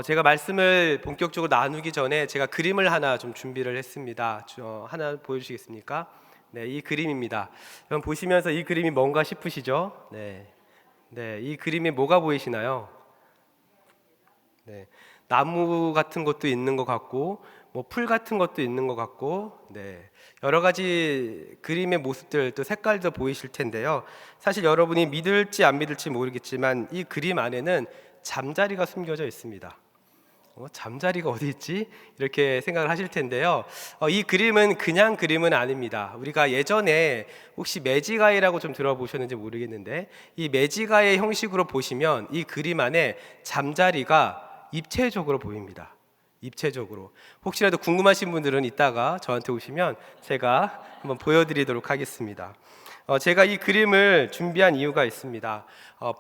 제가 말씀을 본격적으로 나누기 전에 제가 그림을 하나 좀 준비를 했습니다. 하나 보여주시겠습니까? 네, 이 그림입니다. 여러분 보시면서 이 그림이 뭔가 싶으시죠? 네, 이 그림이 뭐가 보이시나요? 네, 나무 같은 것도 있는 것 같고, 뭐 풀 같은 것도 있는 것 같고, 여러 가지 그림의 모습들 또 색깔도 보이실 텐데요. 사실 여러분이 믿을지 안 믿을지 모르겠지만 이 그림 안에는 잠자리가 숨겨져 있습니다. 잠자리가 어디 있지? 이렇게 생각을 하실 텐데요. 이 그림은 그냥 그림은 아닙니다. 우리가 예전에 혹시 매지가이라고 좀 들어보셨는지 모르겠는데, 이 매지가이 형식으로 보시면 이 그림 안에 잠자리가 입체적으로 보입니다. 입체적으로. 혹시라도 궁금하신 분들은 이따가 저한테 오시면 제가 한번 보여드리도록 하겠습니다. 제가 이 그림을 준비한 이유가 있습니다.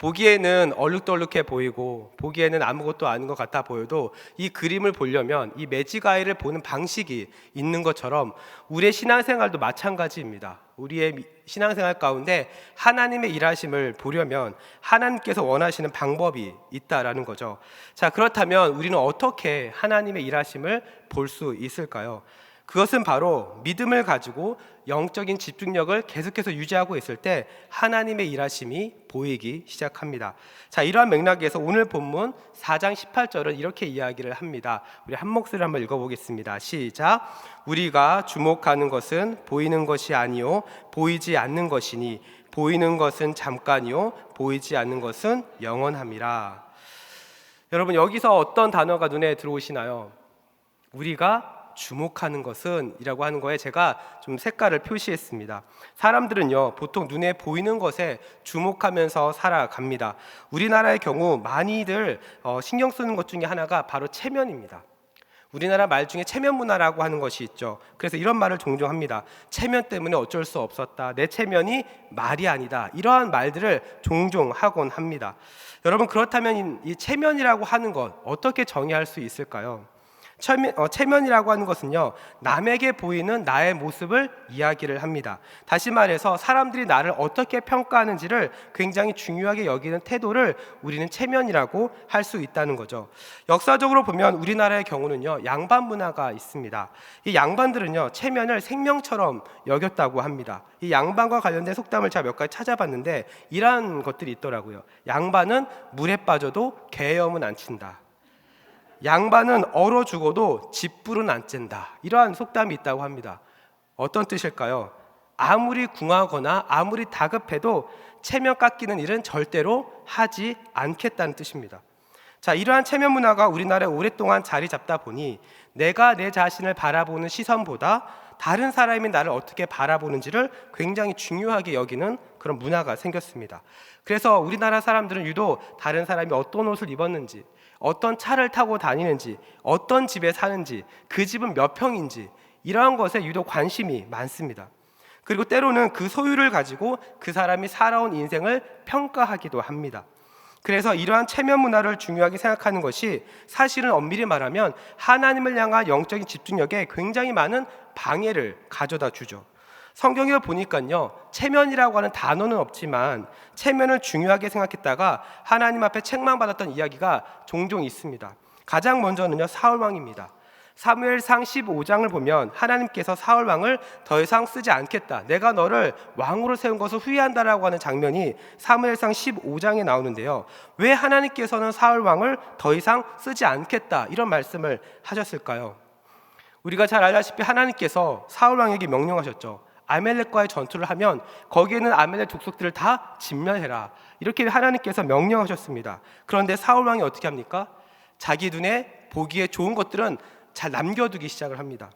보기에는 얼룩덜룩해 보이고 보기에는 아무것도 아닌 것 같아 보여도 이 그림을 보려면 이 매지가이를 보는 방식이 있는 것처럼 우리의 신앙생활도 마찬가지입니다. 우리의 신앙생활 가운데 하나님의 일하심을 보려면 하나님께서 원하시는 방법이 있다라는 거죠. 자, 그렇다면 우리는 어떻게 하나님의 일하심을 볼 수 있을까요? 그것은 바로 믿음을 가지고 영적인 집중력을 계속해서 유지하고 있을 때 하나님의 일하심이 보이기 시작합니다. 자, 이러한 맥락에서 오늘 본문 4장 18절은 이렇게 이야기를 합니다. 우리 한 목소리를 한번 읽어보겠습니다. 시작. 우리가 주목하는 것은 보이는 것이 아니요 보이지 않는 것이니 보이는 것은 잠깐이요 보이지 않는 것은 영원함이라. 여러분, 여기서 어떤 단어가 눈에 들어오시나요? 우리가 주목하는 것은 이라고 하는 거에 제가 좀 색깔을 표시했습니다. 사람들은요, 보통 눈에 보이는 것에 주목하면서 살아갑니다. 우리나라의 경우 많이들 신경 쓰는 것 중에 하나가 바로 체면입니다. 우리나라 말 중에 체면 문화라고 하는 것이 있죠. 그래서 이런 말을 종종 합니다. 체면 때문에 어쩔 수 없었다. 내 체면이 말이 아니다. 이러한 말들을 종종 하곤 합니다. 여러분, 그렇다면 이 체면이라고 하는 것 어떻게 정의할 수 있을까요? 체면이라고 하는 것은요, 남에게 보이는 나의 모습을 이야기를 합니다. 다시 말해서 사람들이 나를 어떻게 평가하는지를 굉장히 중요하게 여기는 태도를 우리는 체면이라고 할 수 있다는 거죠. 역사적으로 보면 우리나라의 경우는요, 양반 문화가 있습니다. 이 양반들은요, 체면을 생명처럼 여겼다고 합니다. 이 양반과 관련된 속담을 제가 몇 가지 찾아봤는데 이러한 것들이 있더라고요. 양반은 물에 빠져도 개염은 안 친다. 양반은 얼어 죽어도 집불은 안 쬐다. 이러한 속담이 있다고 합니다. 어떤 뜻일까요? 아무리 궁하거나 아무리 다급해도 체면 깎이는 일은 절대로 하지 않겠다는 뜻입니다. 자, 이러한 체면 문화가 우리나라에 오랫동안 자리 잡다 보니 내가 내 자신을 바라보는 시선보다 다른 사람이 나를 어떻게 바라보는지를 굉장히 중요하게 여기는 그런 문화가 생겼습니다. 그래서 우리나라 사람들은 유독 다른 사람이 어떤 옷을 입었는지, 어떤 차를 타고 다니는지, 어떤 집에 사는지, 그 집은 몇 평인지 이러한 것에 유독 관심이 많습니다. 그리고 때로는 그 소유를 가지고 그 사람이 살아온 인생을 평가하기도 합니다. 그래서 이러한 체면 문화를 중요하게 생각하는 것이 사실은 엄밀히 말하면 하나님을 향한 영적인 집중력에 굉장히 많은 방해를 가져다 주죠. 성경에 보니까요, 체면이라고 하는 단어는 없지만 체면을 중요하게 생각했다가 하나님 앞에 책망받았던 이야기가 종종 있습니다. 가장 먼저는요, 사울 왕입니다. 사무엘상 15장을 보면 하나님께서 사울 왕을 더 이상 쓰지 않겠다, 내가 너를 왕으로 세운 것을 후회한다라고 하는 장면이 사무엘상 15장에 나오는데요, 왜 하나님께서는 사울 왕을 더 이상 쓰지 않겠다 이런 말씀을 하셨을까요? 우리가 잘 알다시피 하나님께서 사울 왕에게 명령하셨죠. 아멜렉과의 전투를 하면 거기에는 아멜렉 족속들을 다 진멸해라, 이렇게 하나님께서 명령하셨습니다. 그런데 사울 왕이 어떻게 합니까? 자기 눈에 보기에 좋은 것들은 잘 남겨두기 시작을 합니다.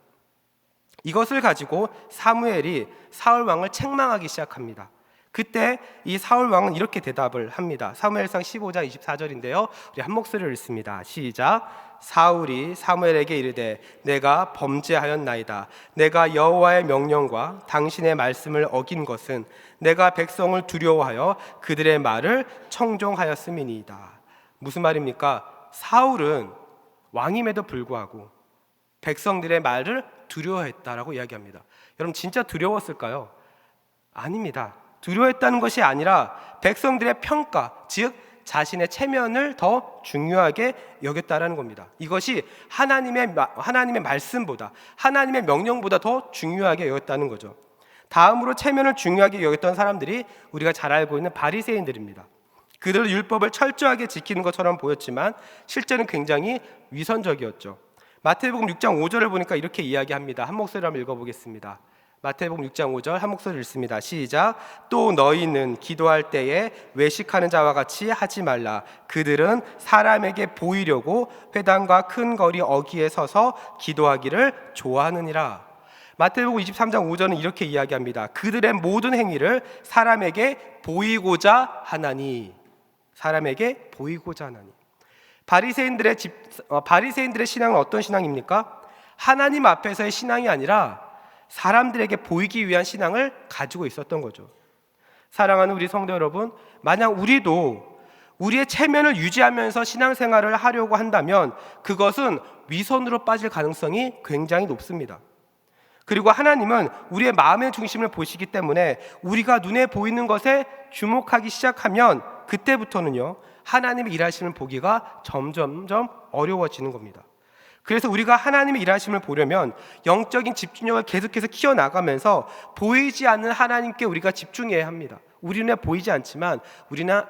이것을 가지고 사무엘이 사울 왕을 책망하기 시작합니다. 그때 이 사울 왕은 이렇게 대답을 합니다. 사무엘상 15장 24절인데요, 우리 한 목소리를 읽습니다. 시작. 사울이 사무엘에게 이르되 내가 범죄하였나이다. 내가 여호와의 명령과 당신의 말씀을 어긴 것은 내가 백성을 두려워하여 그들의 말을 청종하였음이니이다. 무슨 말입니까? 사울은 왕임에도 불구하고 백성들의 말을 두려워했다라고 이야기합니다. 여러분, 진짜 두려웠을까요? 아닙니다. 두려워했다는 것이 아니라 백성들의 평가, 즉 자신의 체면을 더 중요하게 여겼다라는 겁니다. 이것이 하나님의 말씀보다, 하나님의 명령보다 더 중요하게 여겼다는 거죠. 다음으로 체면을 중요하게 여겼던 사람들이 우리가 잘 알고 있는 바리새인들입니다. 그들은 율법을 철저하게 지키는 것처럼 보였지만 실제는 굉장히 위선적이었죠. 마태복음 6장 5절을 보니까 이렇게 이야기합니다. 한 목소리로 한번 읽어보겠습니다. 마태복음 6장 5절 한 목소리로 읽습니다. 시작. 또 너희는 기도할 때에 외식하는 자와 같이 하지 말라. 그들은 사람에게 보이려고 회당과 큰 거리 어귀에 서서 기도하기를 좋아하느니라. 마태복음 23장 5절은 이렇게 이야기합니다. 그들의 모든 행위를 사람에게 보이고자 하나니. 사람에게 보이고자 하나니. 바리새인들의 신앙은 어떤 신앙입니까? 하나님 앞에서의 신앙이 아니라 사람들에게 보이기 위한 신앙을 가지고 있었던 거죠. 사랑하는 우리 성도 여러분, 만약 우리도 우리의 체면을 유지하면서 신앙생활을 하려고 한다면 그것은 위선으로 빠질 가능성이 굉장히 높습니다. 그리고 하나님은 우리의 마음의 중심을 보시기 때문에 우리가 눈에 보이는 것에 주목하기 시작하면 그때부터는요, 하나님의 일하심을 보기가 점점점 어려워지는 겁니다. 그래서 우리가 하나님의 일하심을 보려면 영적인 집중력을 계속해서 키워나가면서 보이지 않는 하나님께 우리가 집중해야 합니다. 우리 눈에 보이지 않지만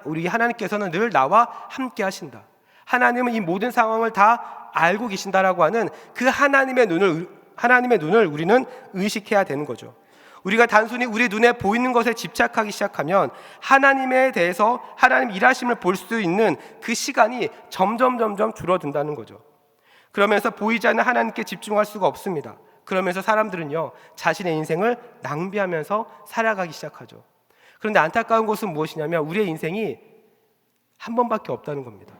우리 하나님께서는 늘 나와 함께 하신다. 하나님은 이 모든 상황을 다 알고 계신다라고 하는 그 하나님의 눈을 우리는 의식해야 되는 거죠. 우리가 단순히 우리 눈에 보이는 것에 집착하기 시작하면 하나님에 대해서 하나님 일하심을 볼 수 있는 그 시간이 점점 줄어든다는 거죠. 그러면서 보이지 않는 하나님께 집중할 수가 없습니다. 그러면서 사람들은요, 자신의 인생을 낭비하면서 살아가기 시작하죠. 그런데 안타까운 것은 무엇이냐면 우리의 인생이 한 번밖에 없다는 겁니다.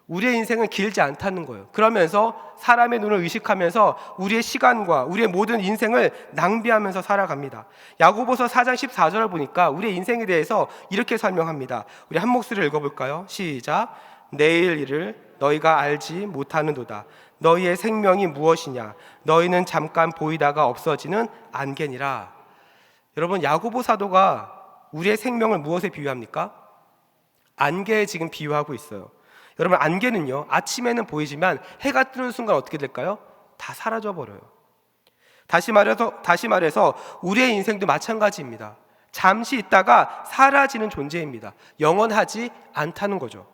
우리의 인생은 길지 않다는 거예요. 그러면서 사람의 눈을 의식하면서 우리의 시간과 우리의 모든 인생을 낭비하면서 살아갑니다. 야고보서 4장 14절을 보니까 우리의 인생에 대해서 이렇게 설명합니다. 우리 한 목소리를 읽어볼까요? 시작. 내일 일을 너희가 알지 못하는도다. 너희의 생명이 무엇이냐? 너희는 잠깐 보이다가 없어지는 안개니라. 여러분, 야고보 사도가 우리의 생명을 무엇에 비유합니까? 안개에 지금 비유하고 있어요. 여러분, 안개는요, 아침에는 보이지만 해가 뜨는 순간 어떻게 될까요? 다 사라져 버려요. 다시 말해서 우리의 인생도 마찬가지입니다. 잠시 있다가 사라지는 존재입니다. 영원하지 않다는 거죠.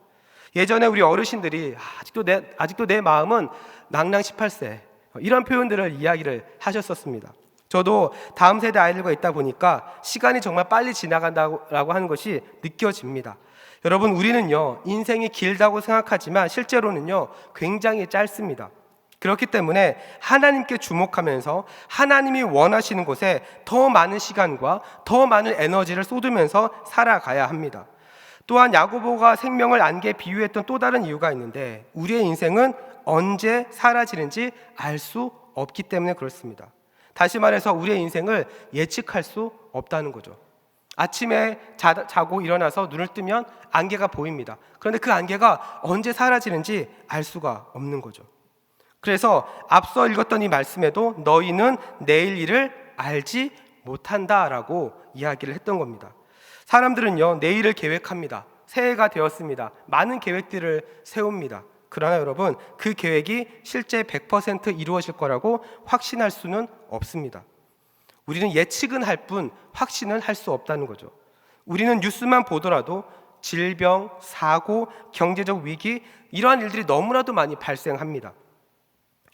예전에 우리 어르신들이 아직도 내 마음은 낭낭 18세 이런 표현들을 이야기를 하셨었습니다. 저도 다음 세대 아이들과 있다 보니까 시간이 정말 빨리 지나간다고 하는 것이 느껴집니다. 여러분, 우리는요, 인생이 길다고 생각하지만 실제로는요, 굉장히 짧습니다. 그렇기 때문에 하나님께 주목하면서 하나님이 원하시는 곳에 더 많은 시간과 더 많은 에너지를 쏟으면서 살아가야 합니다. 또한 야고보가 생명을 안개에 비유했던 또 다른 이유가 있는데 우리의 인생은 언제 사라지는지 알 수 없기 때문에 그렇습니다. 다시 말해서 우리의 인생을 예측할 수 없다는 거죠. 아침에 자고 일어나서 눈을 뜨면 안개가 보입니다. 그런데 그 안개가 언제 사라지는지 알 수가 없는 거죠. 그래서 앞서 읽었던 이 말씀에도 너희는 내일 일을 알지 못한다라고 이야기를 했던 겁니다. 사람들은요, 내일을 계획합니다. 새해가 되었습니다. 많은 계획들을 세웁니다. 그러나 여러분, 그 계획이 실제 100% 이루어질 거라고 확신할 수는 없습니다. 우리는 예측은 할 뿐 확신은 할 수 없다는 거죠. 우리는 뉴스만 보더라도 질병, 사고, 경제적 위기 이러한 일들이 너무나도 많이 발생합니다.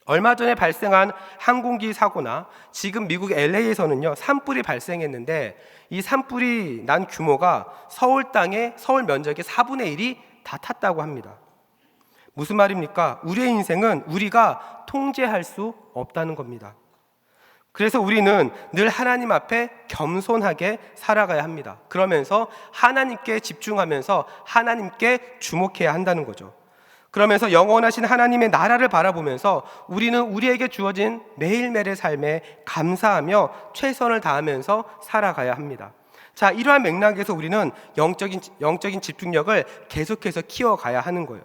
얼마 전에 발생한 항공기 사고나 지금 미국 LA에서는요, 산불이 발생했는데 이 산불이 난 규모가 서울 면적의 4분의 1이 다 탔다고 합니다. 무슨 말입니까? 우리의 인생은 우리가 통제할 수 없다는 겁니다. 그래서 우리는 늘 하나님 앞에 겸손하게 살아가야 합니다. 그러면서 하나님께 집중하면서 하나님께 주목해야 한다는 거죠. 그러면서 영원하신 하나님의 나라를 바라보면서 우리는 우리에게 주어진 매일매일의 삶에 감사하며 최선을 다하면서 살아가야 합니다. 자, 이러한 맥락에서 우리는 영적인 집중력을 계속해서 키워가야 하는 거예요.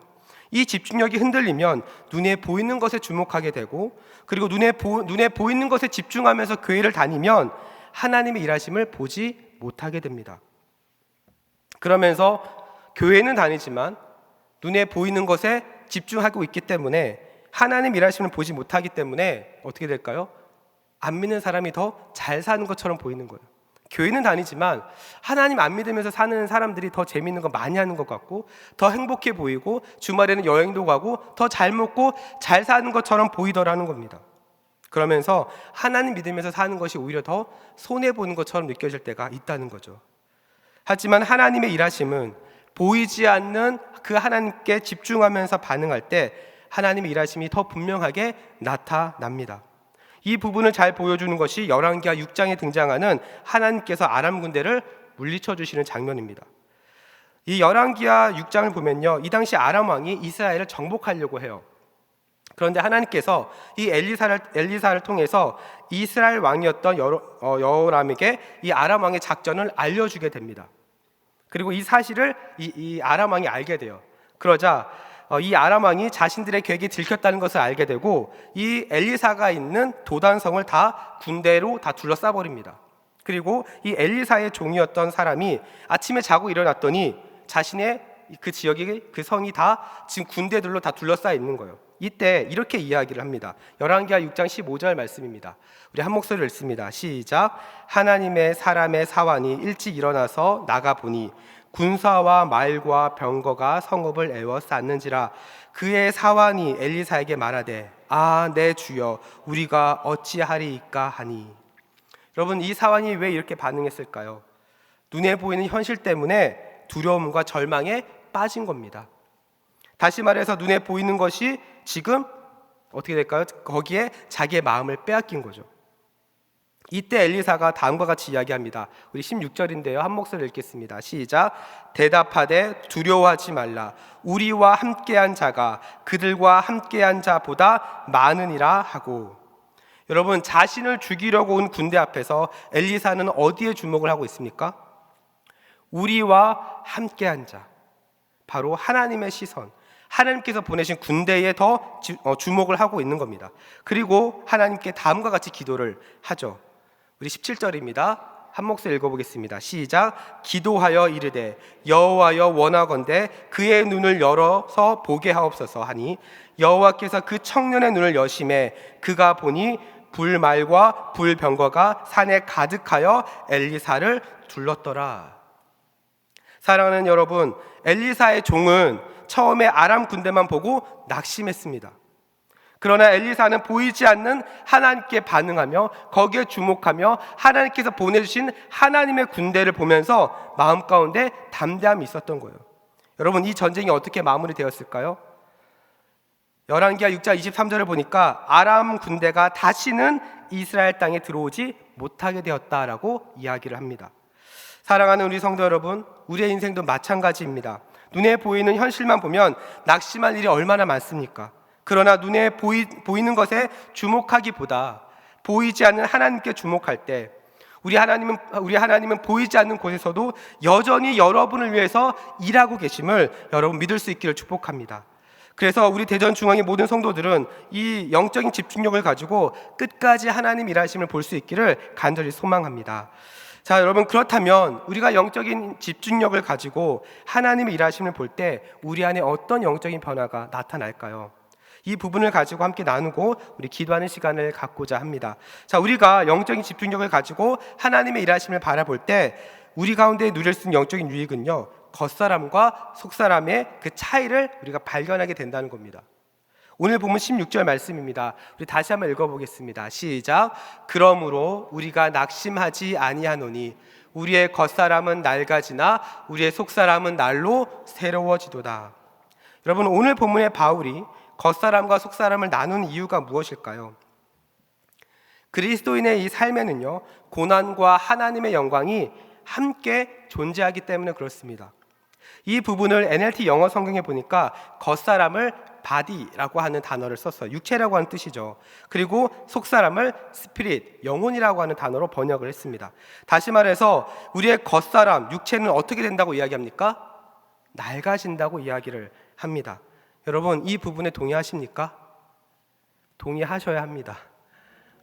이 집중력이 흔들리면 눈에 보이는 것에 주목하게 되고, 그리고 눈에 보이는 것에 집중하면서 교회를 다니면 하나님의 일하심을 보지 못하게 됩니다. 그러면서 교회는 다니지만 눈에 보이는 것에 집중하고 있기 때문에 하나님 일하심을 보지 못하기 때문에 어떻게 될까요? 안 믿는 사람이 더 잘 사는 것처럼 보이는 거예요. 교회는 다니지만 하나님 안 믿으면서 사는 사람들이 더 재밌는 거 많이 하는 것 같고 더 행복해 보이고 주말에는 여행도 가고 더 잘 먹고 잘 사는 것처럼 보이더라는 겁니다. 그러면서 하나님 믿으면서 사는 것이 오히려 더 손해보는 것처럼 느껴질 때가 있다는 거죠. 하지만 하나님의 일하심은 보이지 않는 그 하나님께 집중하면서 반응할 때 하나님의 일하심이 더 분명하게 나타납니다. 이 부분을 잘 보여주는 것이 열왕기하 6장에 등장하는 하나님께서 아람 군대를 물리쳐 주시는 장면입니다. 이 열왕기하 6장을 보면요, 이 당시 아람 왕이 이스라엘을 정복하려고 해요. 그런데 하나님께서 이 엘리사를 통해서 이스라엘 왕이었던 여호람에게 이 아람 왕의 작전을 알려주게 됩니다. 그리고 이 사실을 이 아람 왕이 알게 돼요. 그러자 이 아람 왕이 자신들의 계획이 들켰다는 것을 알게 되고 이 엘리사가 있는 도단성을 다 군대로 다 둘러싸 버립니다. 그리고 이 엘리사의 종이었던 사람이 아침에 자고 일어났더니 자신의 그 지역이 그 성이 다 지금 군대들로 다 둘러싸여 있는 거예요. 이때 이렇게 이야기를 합니다. 열왕기하 6장 15절 말씀입니다. 우리 한 목소리를 읽습니다. 시작. 하나님의 사람의 사환이 일찍 일어나서 나가 보니 군사와 말과 병거가 성읍을 에워쌌는지라. 그의 사환이 엘리사에게 말하되 아, 내 주여, 우리가 어찌하리이까 하니. 여러분, 이 사환이 왜 이렇게 반응했을까요? 눈에 보이는 현실 때문에 두려움과 절망에 빠진 겁니다. 다시 말해서 눈에 보이는 것이 지금 어떻게 될까요? 거기에 자기의 마음을 빼앗긴 거죠. 이때 엘리사가 다음과 같이 이야기합니다. 우리 16절인데요. 한 목소리 읽겠습니다. 시작. 대답하되 두려워하지 말라. 우리와 함께한 자가 그들과 함께한 자보다 많으니라 하고. 여러분, 자신을 죽이려고 온 군대 앞에서 엘리사는 어디에 주목을 하고 있습니까? 우리와 함께한 자, 바로 하나님의 시선, 하나님께서 보내신 군대에 더 주목을 하고 있는 겁니다. 그리고 하나님께 다음과 같이 기도를 하죠. 우리 17절입니다. 한 목소리 읽어보겠습니다. 시작. 기도하여 이르되 여호와여 원하건대 그의 눈을 열어서 보게 하옵소서 하니 여호와께서 그 청년의 눈을 여심해 그가 보니 불말과 불병거가 산에 가득하여 엘리사를 둘렀더라. 사랑하는 여러분, 엘리사의 종은 처음에 아람 군대만 보고 낙심했습니다. 그러나 엘리사는 보이지 않는 하나님께 반응하며 거기에 주목하며 하나님께서 보내주신 하나님의 군대를 보면서 마음 가운데 담대함이 있었던 거예요. 여러분, 이 전쟁이 어떻게 마무리되었을까요? 열왕기하 6장 23절을 보니까 아람 군대가 다시는 이스라엘 땅에 들어오지 못하게 되었다라고 이야기를 합니다. 사랑하는 우리 성도 여러분, 우리의 인생도 마찬가지입니다. 눈에 보이는 현실만 보면 낙심할 일이 얼마나 많습니까? 그러나 눈에 보이는 것에 주목하기보다 보이지 않는 하나님께 주목할 때 우리 하나님은 보이지 않는 곳에서도 여전히 여러분을 위해서 일하고 계심을 여러분 믿을 수 있기를 축복합니다. 그래서 우리 대전중앙의 모든 성도들은 이 영적인 집중력을 가지고 끝까지 하나님 일하심을 볼 수 있기를 간절히 소망합니다. 자, 여러분, 그렇다면 우리가 영적인 집중력을 가지고 하나님의 일하심을 볼 때 우리 안에 어떤 영적인 변화가 나타날까요? 이 부분을 가지고 함께 나누고 우리 기도하는 시간을 갖고자 합니다. 자, 우리가 영적인 집중력을 가지고 하나님의 일하심을 바라볼 때 우리 가운데 누릴 수 있는 영적인 유익은요, 겉사람과 속사람의 그 차이를 우리가 발견하게 된다는 겁니다. 오늘 보면 16절 말씀입니다. 우리 다시 한번 읽어보겠습니다. 시작. 그러므로 우리가 낙심하지 아니하노니 우리의 겉사람은 낡아지나 우리의 속사람은 날로 새로워지도다. 여러분, 오늘 본문의 바울이 겉사람과 속사람을 나누는 이유가 무엇일까요? 그리스도인의 이 삶에는요, 고난과 하나님의 영광이 함께 존재하기 때문에 그렇습니다. 이 부분을 NLT 영어 성경에 보니까 겉사람을 body라고 하는 단어를 썼어요. 육체라고 하는 뜻이죠. 그리고 속사람을 spirit, 영혼이라고 하는 단어로 번역을 했습니다. 다시 말해서 우리의 겉사람, 육체는 어떻게 된다고 이야기합니까? 낡아진다고 이야기를 합니다. 여러분, 이 부분에 동의하십니까? 동의하셔야 합니다.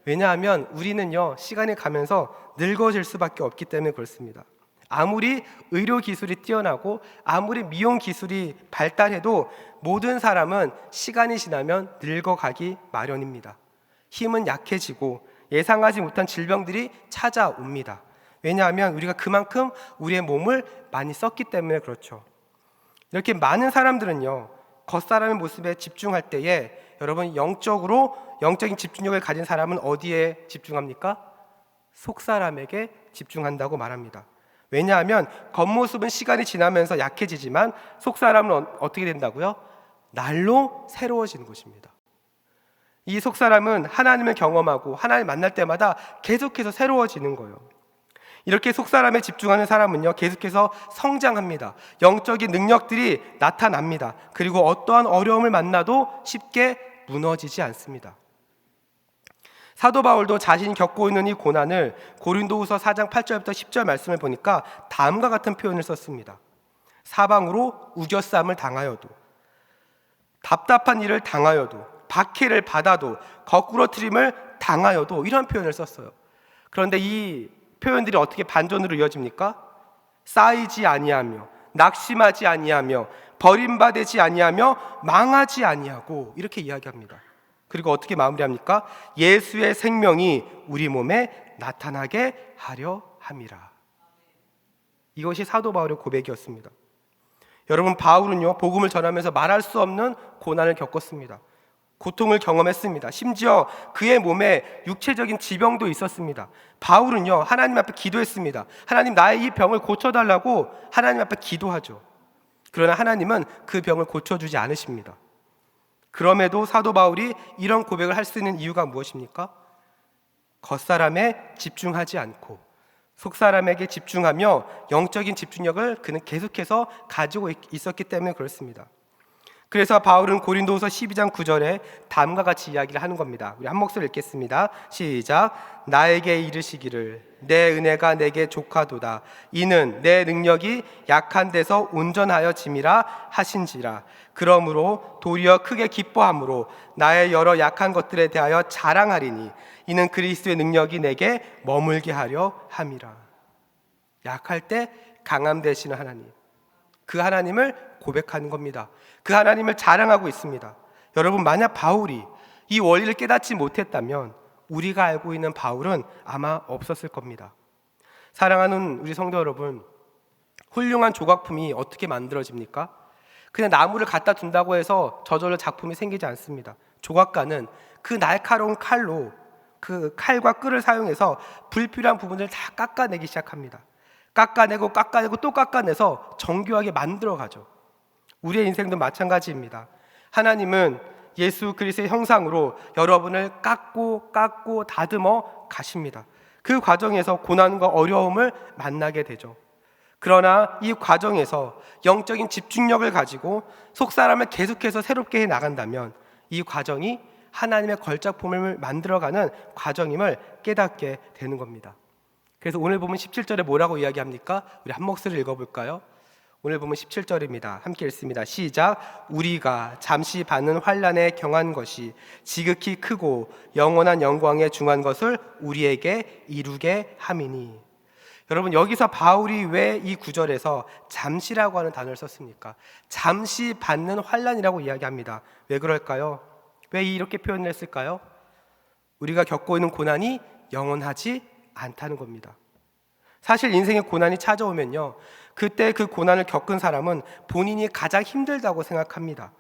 왜냐하면 우리는요, 시간이 가면서 늙어질 수밖에 없기 때문에 그렇습니다. 아무리 의료 기술이 뛰어나고 아무리 미용 기술이 발달해도 모든 사람은 시간이 지나면 늙어가기 마련입니다. 힘은 약해지고 예상하지 못한 질병들이 찾아옵니다. 왜냐하면 우리가 그만큼 우리의 몸을 많이 썼기 때문에 그렇죠. 이렇게 많은 사람들은요, 겉사람의 모습에 집중할 때에 여러분 영적인 집중력을 가진 사람은 어디에 집중합니까? 속사람에게 집중한다고 말합니다. 왜냐하면 겉모습은 시간이 지나면서 약해지지만 속사람은 어떻게 된다고요? 날로 새로워지는 것입니다. 이 속사람은 하나님을 경험하고 하나님 만날 때마다 계속해서 새로워지는 거예요. 이렇게 속사람에 집중하는 사람은요, 계속해서 성장합니다. 영적인 능력들이 나타납니다. 그리고 어떠한 어려움을 만나도 쉽게 무너지지 않습니다. 사도 바울도 자신이 겪고 있는 이 고난을 고린도후서 4장 8절부터 10절 말씀을 보니까 다음과 같은 표현을 썼습니다. 사방으로 우겨쌈을 당하여도, 답답한 일을 당하여도, 박해를 받아도, 거꾸러뜨림을 당하여도, 이런 표현을 썼어요. 그런데 이 표현들이 어떻게 반전으로 이어집니까? 쌓이지 아니하며, 낙심하지 아니하며, 버림받지 아니하며, 망하지 아니하고, 이렇게 이야기합니다. 그리고 어떻게 마무리합니까? 예수의 생명이 우리 몸에 나타나게 하려 함이라. 이것이 사도 바울의 고백이었습니다. 여러분, 바울은요, 복음을 전하면서 말할 수 없는 고난을 겪었습니다. 고통을 경험했습니다. 심지어 그의 몸에 육체적인 지병도 있었습니다. 바울은요, 하나님 앞에 기도했습니다. 하나님, 나의 이 병을 고쳐달라고 하나님 앞에 기도하죠. 그러나 하나님은 그 병을 고쳐주지 않으십니다. 그럼에도 사도 바울이 이런 고백을 할 수 있는 이유가 무엇입니까? 겉사람에 집중하지 않고 속사람에게 집중하며 영적인 집중력을 그는 계속해서 가지고 있었기 때문에 그렇습니다. 그래서 바울은 고린도후서 12장 9절에 다음과 같이 이야기를 하는 겁니다. 우리 한 목소리 읽겠습니다. 시작. 나에게 이르시기를 내 은혜가 내게 족하도다. 이는 내 능력이 약한 데서 온전하여 짐이라 하신지라. 그러므로 도리어 크게 기뻐함으로 나의 여러 약한 것들에 대하여 자랑하리니 이는 그리스도의 능력이 내게 머물게 하려 함이라. 약할 때 강함 되시는 하나님, 그 하나님을 고백하는 겁니다. 그 하나님을 자랑하고 있습니다. 여러분, 만약 바울이 이 원리를 깨닫지 못했다면 우리가 알고 있는 바울은 아마 없었을 겁니다. 사랑하는 우리 성도 여러분, 훌륭한 조각품이 어떻게 만들어집니까? 그냥 나무를 갖다 둔다고 해서 저절로 작품이 생기지 않습니다. 조각가는 그 날카로운 칼로 그 칼과 끌을 사용해서 불필요한 부분을 다 깎아내기 시작합니다. 깎아내고 또 깎아내서 정교하게 만들어가죠. 우리의 인생도 마찬가지입니다. 하나님은 예수 그리스도의 형상으로 여러분을 깎고 다듬어 가십니다. 그 과정에서 고난과 어려움을 만나게 되죠. 그러나 이 과정에서 영적인 집중력을 가지고 속사람을 계속해서 새롭게 해 나간다면 이 과정이 하나님의 걸작품을 만들어가는 과정임을 깨닫게 되는 겁니다. 그래서 오늘 보면 17절에 뭐라고 이야기합니까? 우리 한 목소리 읽어볼까요? 오늘 보면 17절입니다. 함께 읽습니다. 시작. 우리가 잠시 받는 환난에 경한 것이 지극히 크고 영원한 영광에 중한 것을 우리에게 이루게 함이니. 여러분, 여기서 바울이 왜 이 구절에서 잠시라고 하는 단어를 썼습니까? 잠시 받는 환난이라고 이야기합니다. 왜 그럴까요? 왜 이렇게 표현을 했을까요? 우리가 겪고 있는 고난이 영원하지 않다는 겁니다. 사실 인생의 고난이 찾아오면요, 그때 그 고난을 겪은 사람은 본인이 가장 힘들다고 생각합니다.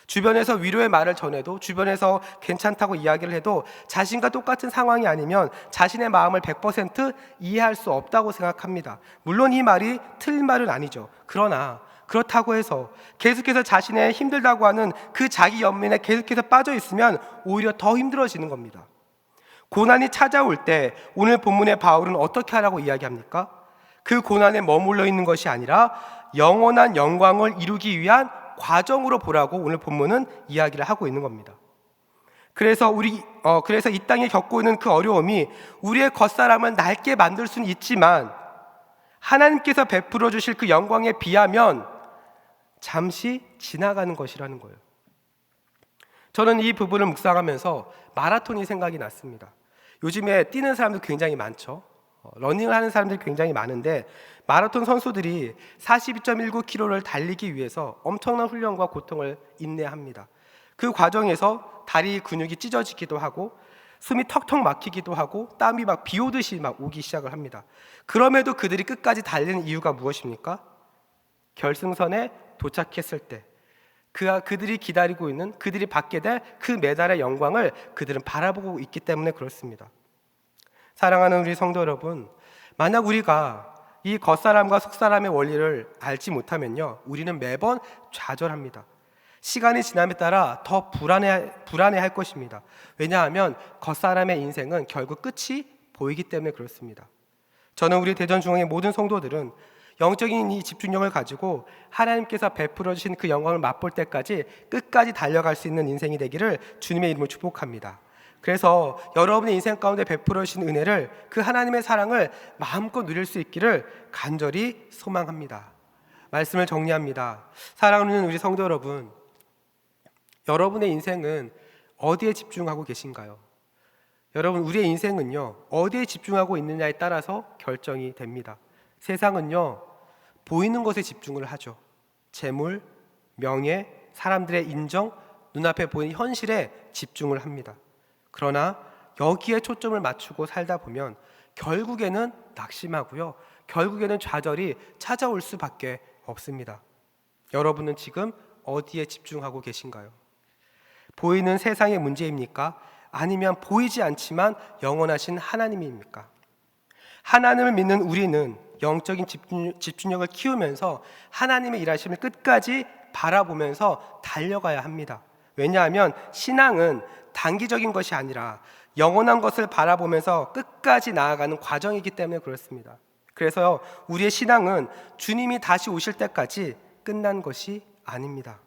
주변에서 위로의 말을 전해도, 주변에서 괜찮다고 이야기를 해도 자신과 똑같은 상황이 아니면 자신의 마음을 100% 이해할 수 없다고 생각합니다. 물론 이 말이 틀린 말은 아니죠. 그러나 그렇다고 해서 계속해서 자신의 힘들다고 하는 그 자기 연민에 계속해서 빠져 있으면 오히려 더 힘들어지는 겁니다. 고난이 찾아올 때 오늘 본문의 바울은 어떻게 하라고 이야기합니까? 그 고난에 머물러 있는 것이 아니라 영원한 영광을 이루기 위한 과정으로 보라고 오늘 본문은 이야기를 하고 있는 겁니다. 그래서 이 땅에 겪고 있는 그 어려움이 우리의 겉사람을 낡게 만들 수는 있지만 하나님께서 베풀어 주실 그 영광에 비하면 잠시 지나가는 것이라는 거예요. 저는 이 부분을 묵상하면서 마라톤이 생각이 났습니다. 요즘에 뛰는 사람들 굉장히 많죠. 러닝을 하는 사람들이 굉장히 많은데 마라톤 선수들이 42.19km를 달리기 위해서 엄청난 훈련과 고통을 인내합니다. 그 과정에서 다리 근육이 찢어지기도 하고 숨이 턱턱 막히기도 하고 땀이 막 비 오듯이 막 오기 시작을 합니다. 그럼에도 그들이 끝까지 달리는 이유가 무엇입니까? 결승선에 도착했을 때 그들이 기다리고 있는, 그들이 받게 될 그 메달의 영광을 그들은 바라보고 있기 때문에 그렇습니다. 사랑하는 우리 성도 여러분, 만약 우리가 이 겉사람과 속사람의 원리를 알지 못하면요, 우리는 매번 좌절합니다. 시간이 지남에 따라 더 불안해할 것입니다. 왜냐하면 겉사람의 인생은 결국 끝이 보이기 때문에 그렇습니다. 저는 우리 대전중앙의 모든 성도들은 영적인 이 집중력을 가지고 하나님께서 베풀어 주신 그 영광을 맛볼 때까지 끝까지 달려갈 수 있는 인생이 되기를 주님의 이름으로 축복합니다. 그래서 여러분의 인생 가운데 베풀어 주신 은혜를, 그 하나님의 사랑을 마음껏 누릴 수 있기를 간절히 소망합니다. 말씀을 정리합니다. 사랑하는 우리 성도 여러분, 여러분의 인생은 어디에 집중하고 계신가요? 여러분, 우리의 인생은요, 어디에 집중하고 있느냐에 따라서 결정이 됩니다. 세상은요, 보이는 것에 집중을 하죠. 재물, 명예, 사람들의 인정, 눈앞에 보이는 현실에 집중을 합니다. 그러나 여기에 초점을 맞추고 살다 보면 결국에는 낙심하고요, 결국에는 좌절이 찾아올 수밖에 없습니다. 여러분은 지금 어디에 집중하고 계신가요? 보이는 세상의 문제입니까? 아니면 보이지 않지만 영원하신 하나님입니까? 하나님을 믿는 우리는 영적인 집중력을 키우면서 하나님의 일하심을 끝까지 바라보면서 달려가야 합니다. 왜냐하면 신앙은 단기적인 것이 아니라 영원한 것을 바라보면서 끝까지 나아가는 과정이기 때문에 그렇습니다. 그래서 우리의 신앙은 주님이 다시 오실 때까지 끝난 것이 아닙니다.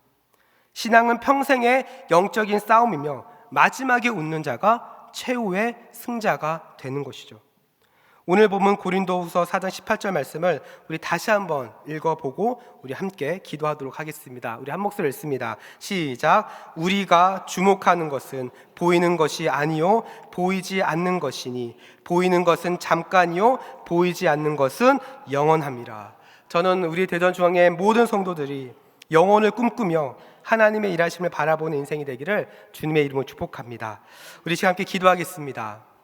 신앙은 평생의 영적인 싸움이며 마지막에 웃는 자가 최후의 승자가 되는 것이죠. 오늘 본문 고린도후서 4장 18절 말씀을 우리 다시 한번 읽어보고 우리 함께 기도하도록 하겠습니다. 우리 한 목소리를 읽습니다. 시작. 우리가 주목하는 것은 보이는 것이 아니요 보이지 않는 것이니 보이는 것은 잠깐이요 보이지 않는 것은 영원함이라. 저는 우리 대전중앙의 모든 성도들이 영혼을 꿈꾸며 하나님의 일하심을 바라보는 인생이 되기를 주님의 이름으로 축복합니다. 우리 시간 함께 기도하겠습니다.